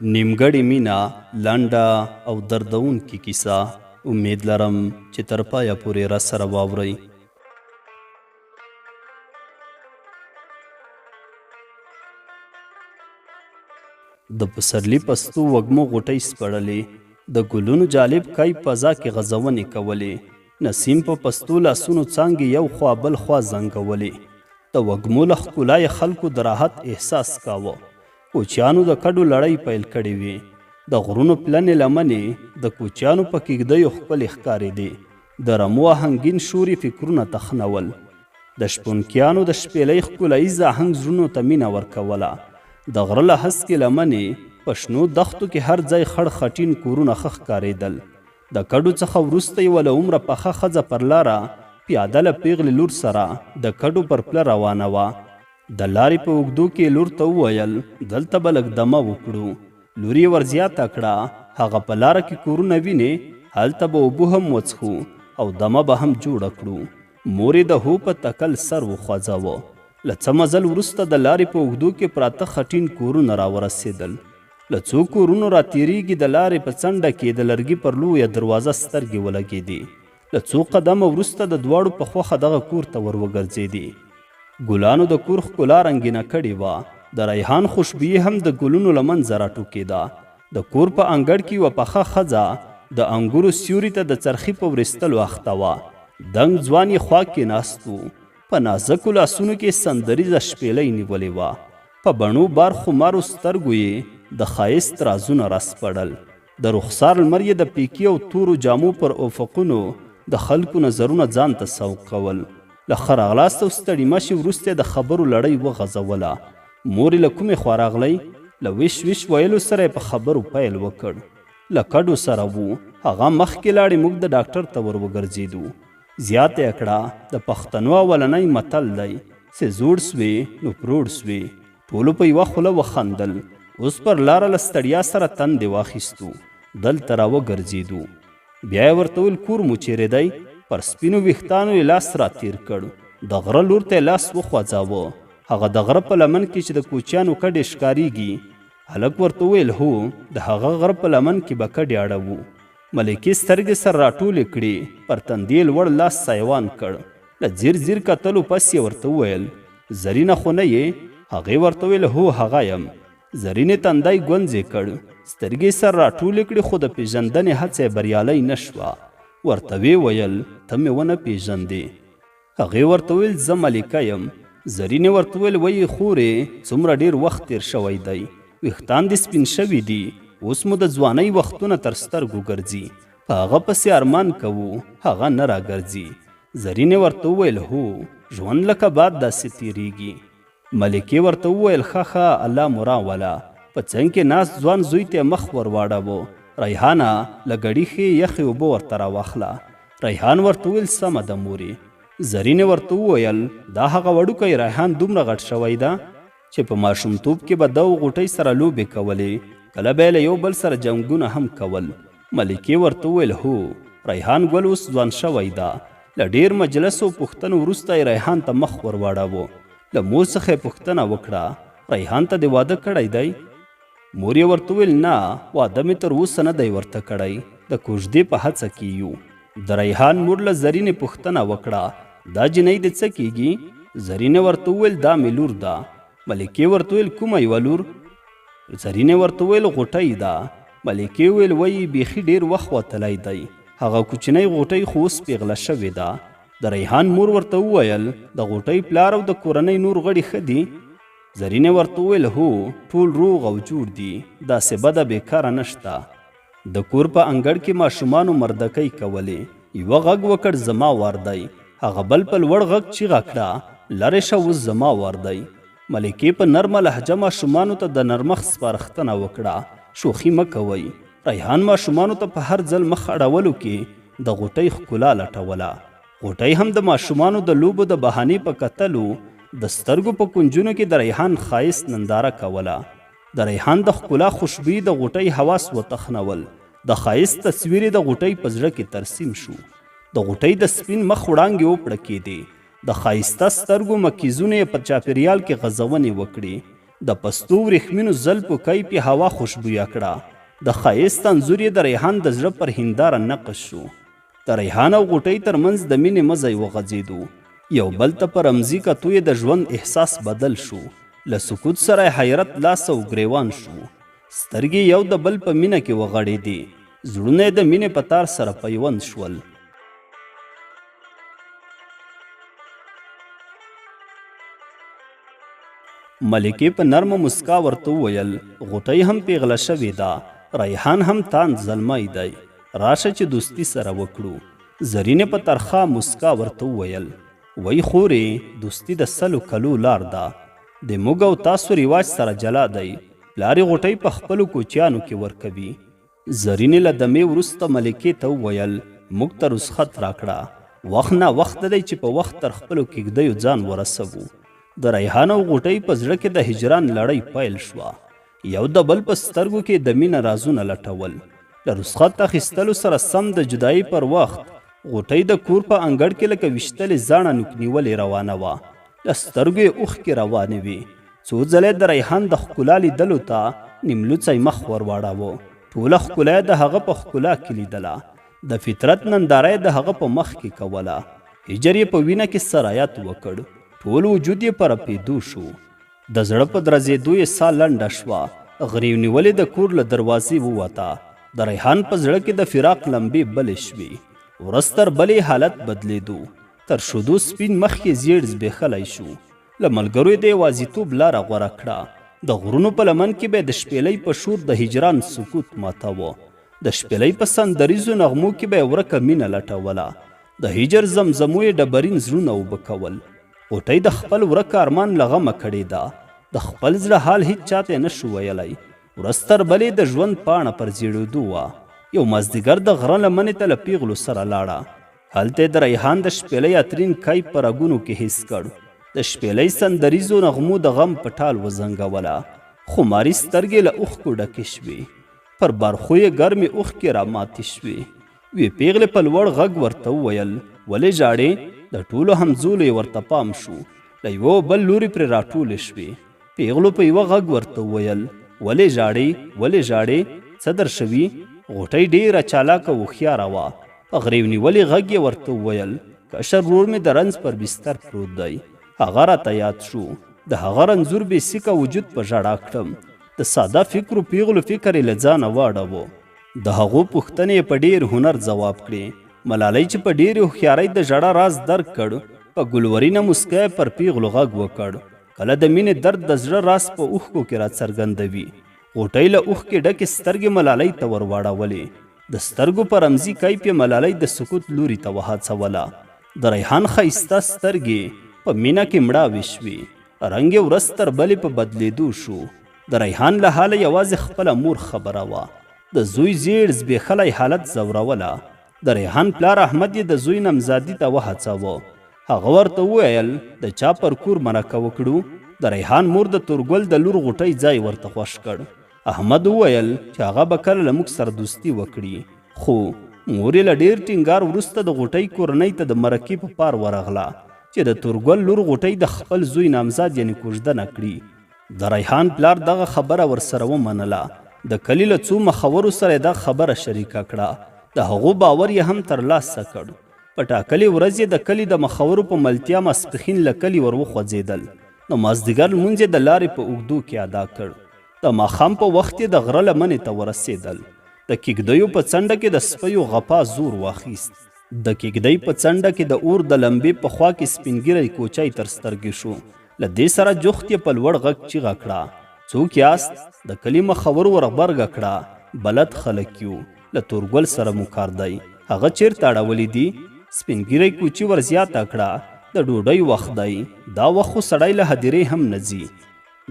نیمګړې مینه لنډه او دردونکې کیسه. امید لرم چې تر پایه پورې راسره واورئ. د پسرلي پستو وږمو غوټۍ سپړلې، د ګلونو جالب کای فضا کې غزونې کولې. نسیم په پستو لاسونو څانګې یو خوا بل خوا زنګولې. د وږمو له ښکلا یې خلکو د راحت احساس کاوه. کوچیانو د کډو لړۍ پیل کړې وې. د غرونو پلنې لمنې د کوچیانو په کیږدیو ښکلې ښکارېدې. د رمو آهنګین شوري فکرونه تخنول. د شپونکیانو د شپېلۍ ښکلاییز آهنګ زړونو ته مینه ورکوله. د غره له هسکې لمنې په شنو دښتو کې هر ځای خړ خټین کورونه ښه ښکارېدل. د کډو څخه وروسته یوه له عمره پخه ښځه پر لاره پیاده له پیغلې لور سره د کډو پر پله روانه وه. د لارې په اوږدو کې لور ته وویل دلته به لږ دمه وکړو. لور یې ورزیاته کړه هغه په لاره کې کورونه وینې هلته به اوبه هم وڅښو او دمه به هم جوړه کړو. مور یې د هو په تکل سر وخوځاوه. له څه مزل وروسته د لارې په اوږدو کې پراته خټین کورونه راورسېدل. له څو کورونو راتېرېږي د لارې په څنډه کې د لرګي پر لویه دروازه سترګې ولګېدې. له څو قدمه وروسته د دواړو په خوښه دغه کور ته ور وګرځېدې. ګلانو د کور ښکلا رنګینه کړې وه. د ریحان خوشبويي هم د ګلونو له منځه راټوکېده. د کور په انګړ کې یوه پخه ښځه د انګورو سیوري ته د څرخي په ورستلو اخته وه. دنګ ځوان یې خوا کې ناست و. په نازکو لاسونو کې سندریزه شپېلۍ نیولې وه. په بڼو بار خمارو سترګو یې د ښایست رازونه راسپړل. د رخسار لمر یې د پیکي او تورو جامو پر افقونو د خلکو نظرونه ځان ته سوق کول. له ښه راغلاست او ستړي مشي وروسته د خبرو لړۍ وغځوله. مور یې له کومې خوا راغلی؟ له ویش ویش ویلو سره یې په خبرو پیل وکړ. له کډو سره وو. هغه مخکې لاړې موږ د ډاکټر ته ور وګرځېدو. زیاته یې کړه د پښتنو اولنی متل دی چې زوړ سوې نو پروړ سوې. ټولو په یوه خوله وخندل. اوس پر لاره له ستړیا سره تندې واخیستو. دلته را وګرځېدو. بیا یې ورته ویل کور مو چیرې دی؟ پر سپینو ویښتانو یې لاس راتېر کړ. د غره لور ته یې لاس وخوځاوه. هغه د غره په لمن کې چې د کوچیانو کډې ښکارېږي. هلک ورته وویل هو د هغه غره په لمن کې به کډې اړوو. ملکې سترګې سر راټولې کړې. پر تندې لوړ لاس سایوان کړ. له ځیر ځیر کتلو پس یې ورته وویل زرینه خو نه یې؟ هغې ورته وویل هو هغه یم. زرینې تندی ګونځې کړ. سترګې سر راټولې کړې خو د پېژندنې هڅه یې بریالی نه شوه. ورته ویې ویل ته مې ونه پېژندې؟ هغې ورته ویل زه ملکه یم. زرینې ورته ویل ویې خورې څومره ډېر وخت تېر شوی دی. ویښتان دې سپین شوي دي. اوس مو د ځوانۍ وختونه تر سترګو ګرځي. په هغه پسې ارمان کوو هغه نه راګرځي. زرینې ورته وویل هو ژوند لکه باد داسې تېرېږي. ملکې ورته وویل ښه ښه الله مو راوله. په څنګ کې ناست ځوان زوی ته مخ ور واړاوه. ریحانه له ګړي ښې یخې اوبه ورته راواخله. ریحان ورته وویل سمه ده مورې. زرینې ورته وویل دا هغه وړوکی ریحان دومره غټ شوی ده چې په ماشومتوب کې به دغو غوټۍ سره لوبې کولې. کله به یې له یو بل سره جنګونه هم کول. ملکې ورته وویل هو ریحان ګل اوس ځوان شوی ده. له ډېر مجلس او پوښتنو وروسته یې ریحان ته مخ ور واړاوه. له مور څخه یې پوښتنه وکړه ریحان ته دې واده کړی دی؟ مور یې ورته وویل نه واده مې تر اوسه نه دی ورته کړی. د کوژدې په هڅه کې یو. د ریحان مور له زرینې پوښتنه وکړه دا جنۍ دې څه کیږي؟ زرینې ورته وویل دا مې لور ده. ملکې ورته وویل کومه یوه لور؟ زرینې ورته وویل غوټۍ ده. ملکې وویل وایي بیخي ډېر وخت وتلی دی. هغه کوچنۍ غوټۍ خو اوس پیغله شوې ده. د ریحان مور ورته وویل د غوټۍ پلار او د کورنۍ نور غړي ښه دي؟ زرینې ورته وویل هو ټول روغ او جوړ دي. داسې بده بېکاره نشته. د کور په انګړ کې ماشومانو مردکۍ کولې. یوه غږ وکړ زما وار دی. هغه بل په لوړ غږ چیغه کړه لرې شه اوس زما وار دی. ملکې په نرمه لهجه ماشومانو ته د نرمښت سپارښتنه وکړه شوخي مه کوئ. ریحان ماشومانو ته په هر ځل مخ اړولو کې د غوټۍ ښکلا لټوله. غوټۍ هم د ماشومانو د لوبو د بهانې په کتلو د سترګو په کنجونو کې د ریحان ښایست ننداره کوله. د ریحان د ښکلا خوشبويي د غوټۍ حواس وتخنول. د ښایست تصویر یې د غوټۍ په زړه کې ترسیم شو. د غوټۍ د سپین مخ وړانګې وپړکېدې. د ښایسته سترګو مکیزونه یې په چاپېریال کې غځونې وکړې. د پستو ورېښمینو زلفو کیف یې هوا خوشبویه کړه. د ښایست انځور یې د ریحان د زړه پر هنداره نقش شو. د ریحان او غوټۍ ترمنځ د مینې مزی وغځېدو. یو بل ته په رمزي کتو یې د ژوند احساس بدل شو. له سکوت سره حیرت لاس او ګریوان شو. سترګې یو د بل په مینه کې وغړېدې. زړونه یې د مینې په تار سره پیوند شول. ملکې په نرمه مسکا ورته وویل غوټۍ هم پیغله شوې ده، ریحان هم تاند زلمی دی، راشه چې دوستي سره وکړو. زرینې په ترخه مسکا ورته وویل وی خورې دوستي د سلو کلو لار ده، د موږ او تاسو رواج سره جلا دی. پلار یې غوټۍ په خپلو کوچیانو کې ورکوي. زرینې له دمې وروسته ملکې ته وویل موږ ته رخصت راکړه، وخت نه وخت دی چې په وخت تر خپلو کېږدیو ځان ورسوو. د ریحان او غوټۍ په زړه کې د هجران لړۍ پیل شوه. یو د بل په سترګو کې د مینه رازونه لټول. له رخصت اخیستلو سره سم د جدایي پر وخت غوټۍ د کور په انګړ کې لکه ویشتلې زاڼه نوک نیولې روانه وه. له سترګو یې اوښکې روانې وې. څو ځله د ریحان د ښکلا لیدلو ته نیملوڅی مخ ورواړاوه. ټوله ښکلا یې د هغه په ښکلا کې لیدله. د فطرت ننداره یې د هغه په مخ کې کوله. هجر یې په وینه کې سرایت وکړ. ټول وجود یې په رپېدو شو. د زړه په درزېدو یې ساه لنډه شوه. غریو نیولې د کور له دروازې ووته. د ریحان په زړه کې د فراق لمبې بلې شوې. ورځ تر بلې حالت بدلېدو. تر شودو سپین مخ یې زیړ زبېښلی شو. له ملګرو یې د یوازیتوب لاره غوره کړه. د غرونو په لمن کې به د شپېلۍ په شور د هجران سکوت ماتاوه. د شپېلۍ په سندریزو نغمو کې به یې ورکه مینه لټوله. د هجر زمزمو یې ډبرین زړونه اوبه کول. غوټۍ د خپل ورک ارمان له غمه کړې ده. د خپل زړه حال هیڅ چاته نه شو ویلی. ورځ تر بلې د ژوند پاڼه پر زیړېدو وه. یو مازدیګر د غره لمنې ته له پیغلو سره لاړه. هلته یې د ریحان د شپېلۍ اترین کیف په رګونو کې حس کړ. د شپېلۍ سندریزو نغمو د غم په ټال وزنګوله. خماري سترګې له اوښکو ډکې شوې. پر برخو یې ګرمې اوښکې راماتې شوې. وې پیغلې په لوړ غږ ورته وویل ولې ژاړې؟ د ټولو همزولو یې ورته پام شو. له یوه بل لوري پرې راټولې شوې. پیغلو په یوه غږ ورته وویل ولې ژاړې؟ ولې ژاړې؟ څه در شوي؟ غوټۍ ډېره چالاکه هوښیاره وه. په غریو نیولې غږ یې ورته وویل کشر ورور مې د رنځ پر بستر پروت دی. هغه راته یاد شو. د هغه رنځور بې سیکه وجود په ژړا کړم. د ساده فکرو پیغلو فکر یې له ځانه واړوه. د هغو پوښتنې په ډېر هنر ځواب کړې. ملالۍ چې په ډېرې هوښیارۍ د ژړا راز درک کړ په ګلورینه مسکا پر پیغلو غږ وکړ کله د مینې درد د زړه راز په اوښکو کې راڅرګندوي. غوټۍ له اوښکې ډکې سترګې ملالۍ ته ور واړولې. د سترګو په رمزي کیف یې ملالۍ د سکوت لوري ته وهڅوله. د ریحان ښایسته سترګې په مینه کې مړاوې شوې. رنګ یې ورځ تر بلې په بدلېدو شو. د ریحان له حاله یوازې خپله مور خبره وه. د زوی زیړ زبېښلی حالت ځوروله. د ریحان پلار احمد یې د زوی نمزادي ته وهڅاوه. هغه ورته وویل د چا پر کور مرکه وکړو؟ د ریحان مور د تورګل د لور غوټۍ ځای ورته خوښ کړ. احمد وویل چې هغه به کله له موږ سره دوستي وکړي. خو مور یې له ډېر ټینګار وروسته د غوټۍ کورنۍ ته د مرکې په پار ورغله چې د تورګل لور غوټۍ د خپل زوی نامزاد یعنې کوژدنه کړي. د ریحان پلار دغه خبره ورسره ومنله. د کلي له څو مخورو سره دا خبره شریکه کړه. د هغو باور یې هم ترلاسه کړ. په ټاکلې ورځ یې د کلي د مخورو په ملتیا ماسپښین له کلي ور وخوځېدل. د مازدیګر لمونځ یې د لارې په اوږدو کې ادا کړ. د ماښام په وخت یې د غره لمنې ته ورسېدل. د کېږدیو په څنډه کې د سپیو غپا زور واخیست. د کېږدۍ په څنډه کې د اور د لمبې په خوا کې سپین ږیری کوچی تر سترګې شو. له دې سره جوخت یې په لوړ غږ چیغه کړه څوک یاست؟ د کلي مخور ور غبرګه کړه بلد خلک یو، له تورګل سره مو کار دی. هغه چیرته اړولی دي؟ سپین ږیری کوچي ور زیاته کړه د ډوډۍ وخت دی. دا وخت خو سړی له هدیرې هم نه ځي.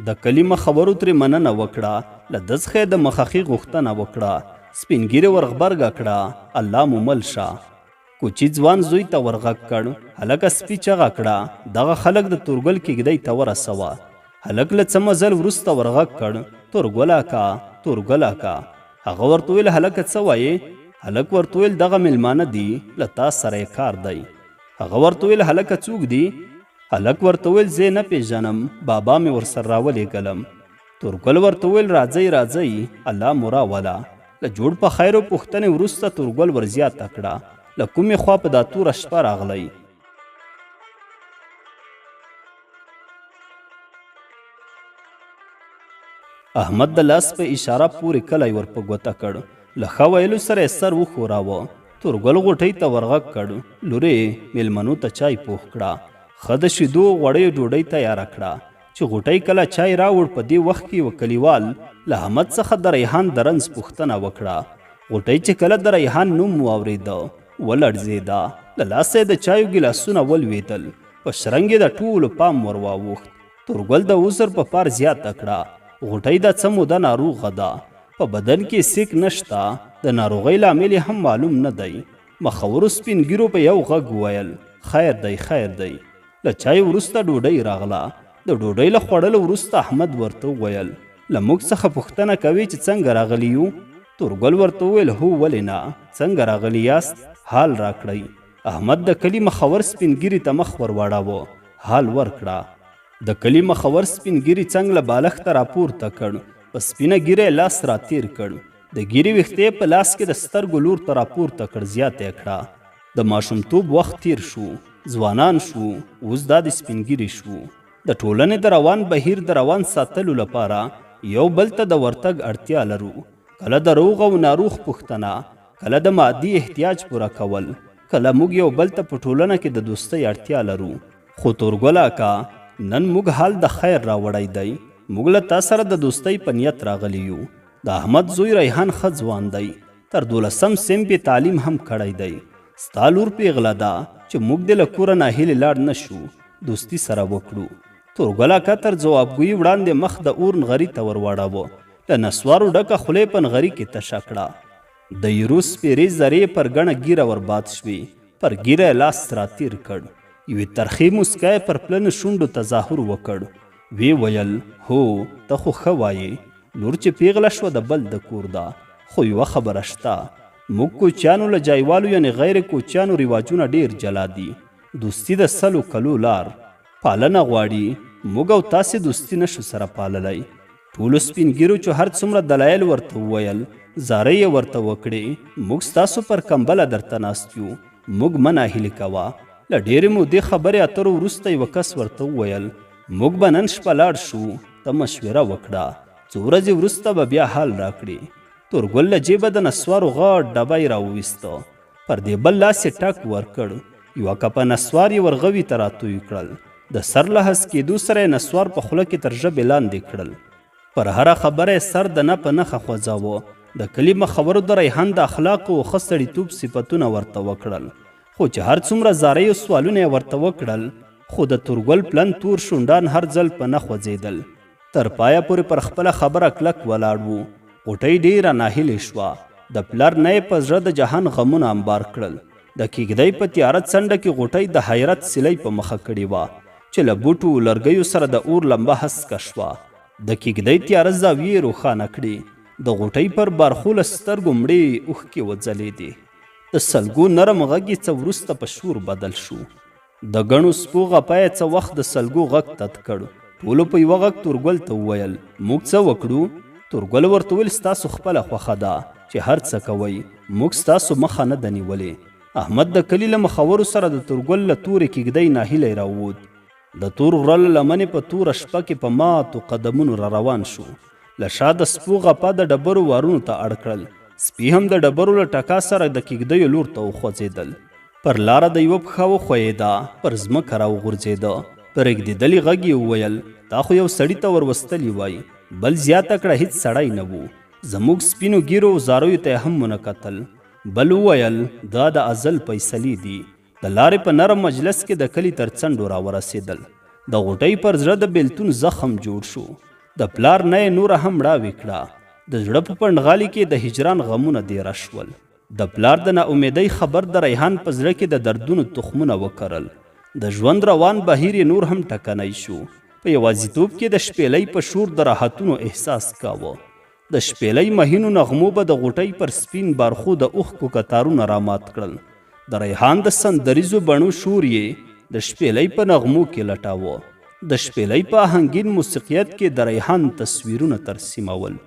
د کلي مخورو ترې مننه وکړه. له دزخه د مخخي غوښتنه وکړه. سپین ږیری ور غبرګه کړه الله مو مل شه. کوچي ځوان زوی ته ورغږ کړ. هلکه سپي چغه کړه دغه خلک د تورګل کېږدۍ ته ورسوه. هلک له څه مزل وروسته ورغږ کړ تورګل اکا تورګل اکا. هغه ورته ویل هلکه څه وایې؟ هلک ورته ویل دغه میلمانه دي له تا سره یې کار دی. هغه ورته ویل هلکه څوک دي؟ هلک ورته ویل زه نه پېژنم بابا مې ورسره راولېږلم. تورګل ورته وویل راځئ راځئ الله مو راوله. له جوړ په خیر و پوښتنې وروسته تورګل ور زیاته کړه له کومې خوا په دا توره شپه راغلی. احمد د لاس په اشاره پورې کلی ور په ګوته کړ. له ښه ویلو سره یې سر وښوراوه. تورګل غوټۍ ته ورغږ کړ لورې میلمنو ته چای پوښ کړه. ښه د شیدو غوړیو ډوډۍ تیاره کړه. چې غوټۍ کله چای راوړ په دې وخت کې یوه کلیوال له احمد څخه د ریحان د رنځ پوښتنه وکړه. غوټۍ چې کله د ریحان نوم واورېده ولړزېده. له لاسه یې د چایو ګیلاسونه ولوېدل. په شرنګ یې د ټولو پام ور واوښت. تورګل د عذر په پار زیاته کړه غوټۍ دا څه موده ناروغه ده. په بدن کې سیک نشته. د ناروغۍ لامل یې هم معلوم نه دی. مخورو سپین ږیرو په یو غږ وویل خیر دی خیر دی. له چای وروسته ډوډۍ راغله. د ډوډۍ له خوړلو وروسته احمد ورته وویل له موږ څخه پوښتنه کوي چې څنګه راغلي یو؟ تورګل ورته وویل هو ولې نه، څنګه راغلي یاست؟ حال راکړئ. احمد د کلي مخور سپین ږیري ته مخ ور واړاوه. حال ورکړه. د کلي مخور سپین ږیري څنګ له بالښته راپورته کړ. په سپینه ږیره لاس راتیر کړ. د ږیرې ویښتې په لاس کې د سترګو لور ته راپورته کړ. زیاته یې کړه د ماشومتوب وخت تیر شو، ځوانان شو، اوس دا د سپین ږیري شو. د ټولنې د روان بهیر د روان ساتلو لپاره یو بل ته د ورتګ اړتیا لرو. کله د روغ او ناروغ پوښتنه، کله د مادي احتیاج پوره کول، کله موږ یو بل ته په ټولنه کې د دوستۍ اړتیا لرو. خو تورګل اکا نن موږ حال د خیر راوړی دی. موږ له تا سره د دوستۍ په نیت راغلی یو. د احمد زوی ریحان ښه ځوان دی. تر 12 صنف تعلیم هم کړی دی. ستا لور پیغله ده چې موږ دې له کوره ناهیلې لاړ نه شو. دوستي سره وکړو. تورګل اکا تر ځوابګویي وړاندې مخ د اور نغري ته ور واړاوه. له نسوارو ډکه خولې په نغري کې تشه کړه. د یورو سپېرې زرې پر ګڼه ږیره ورباد شوې. پر ږیره یې لاس راتیر کړ. یوې ترخې موسکا یې پر پلنو شونډو تظاهر وکړ. وی ویل هو ته خو ښه وایې. لور چې پیغله شوه د بل د کور ده. خو یوه خبره شته، موږ کوچیانو له جایوالو یعنې غیر کوچیانو رواجونه ډېر جلا دي. دوستي د 100 کلو لار پالنه غواړي. موږ او تاسې دوستي نشو سره پاللی. ټولو سپین ږیرو چې هر څومره دلایل ورته وویل، زارۍ یې ورته وکړې. موږ ستاسو پر کمبله درته ناست یو، موږ مه ناهیلي کوه. له ډېرې مودې خبرې اترو وروسته یوه کس ورته وویل موږ به نن شپه لاړ شو، ته مشوره وکړه، څو ورځې وروسته به بیا حال راکړې. تورګل له جیبه د نسوارو غټ ډبی راوویسته. پر دې بل لاس یې ټک ورکړ. یوه کپه نسوار یې ورغوي ته راتوی کړل. د سر له هس کېدو سره یې نسوار په خوله کې تر ژبې لاندې کړل. پر هره خبره یې سر د نه په نښه خوځاوه. د کلي مخورو د ریحان د اخلاقو او ښه سړیتوب صفتونه ورته وکړل. خو چې هر څومره زارۍ او سوالونه یې ورته وکړل، خو د تورګل پلن تور شونډان هر ځل په نه خوځېدل. تر پایه پورې پر خپله خبره کلک ولاړ و. غوټۍ ډېره ناهیلې شوه. د پلار نه یې په زړه د جهان غمونه انبار کړل. د کېږدۍ په تیاره څنډه کې غوټۍ د حیرت سیلۍ په مخه کړې وه چې له بوټو لرګیو سره د اور لمبه هسکه شوه. د کېږدۍ تیاره زاویې روښانه کړې. د غوټۍ پر بارخوله سترګو مړې اوښکې وځلېدې. د سلګو نرم غږ یې څه وروسته په شور بدل شو. د ګڼو سپو غپی یې څه وخت د سلګو غږ تد کړ. ټولو په یوه غږ تورګل ته وویل موږ څه وکړو؟ تورګل ورته وویل ستاسو خپله خوښه ده چې هر څه کوئ، موږ ستاسو مخه نه ده نیولې. احمد د کلي له مخورو سره د تورګل له تورې کېږدۍ ناهیلی راووت. د تور غره له لمنې په توره شپه کې په ماتو قدمونو را روان شو. له شا د سپو غپا د ډبرو وارونو ته اړ کړل. سپي هم د ډبرو له ټکا سره د کېږدیو لور ته وخوځېدل. پر لاره د یوه پښه وښویېده، پر ځمکه راوغورځېده. په رېږدېدلي غږ یې وویل تا خو یو سړي ته وروستلي وای، بل زیاته کړه هیڅ سړی نه و. زموږ سپینو ږیرو زارویو ته یې هم ونه کتل. بل وویل دا د ازل فیصلې دي. د لارې په نرم مجلس کې د کلي تر څنډو راورسېدل. د غوټۍ پر زړه د بېلتون زخم جوړ شو. د پلار نه یې نوره هم مړاوې کړه. د زړه په پنډغالي کې د هجران غمونه دیره شول. د پلار د ناامیدۍ خبر د ریحان په زړه کې د دردونو تخمونه وکرل. د ژوند روان بهیر یې نور هم ټکنی شو. په یوازیتوب کې د شپېلۍ په شور د راحتونو احساس کاوه. د شپېلۍ مهینو نغمو به د غوټۍ پر سپین بارخو د اوښکو کتارونه رامات کړل. د ریحان د سندریزو بڼو شور یې د شپېلۍ په نغمو کې لټاوه. د شپېلۍ په آهنګین موسیقیت کې د ریحان تصویرونه ترسیمول.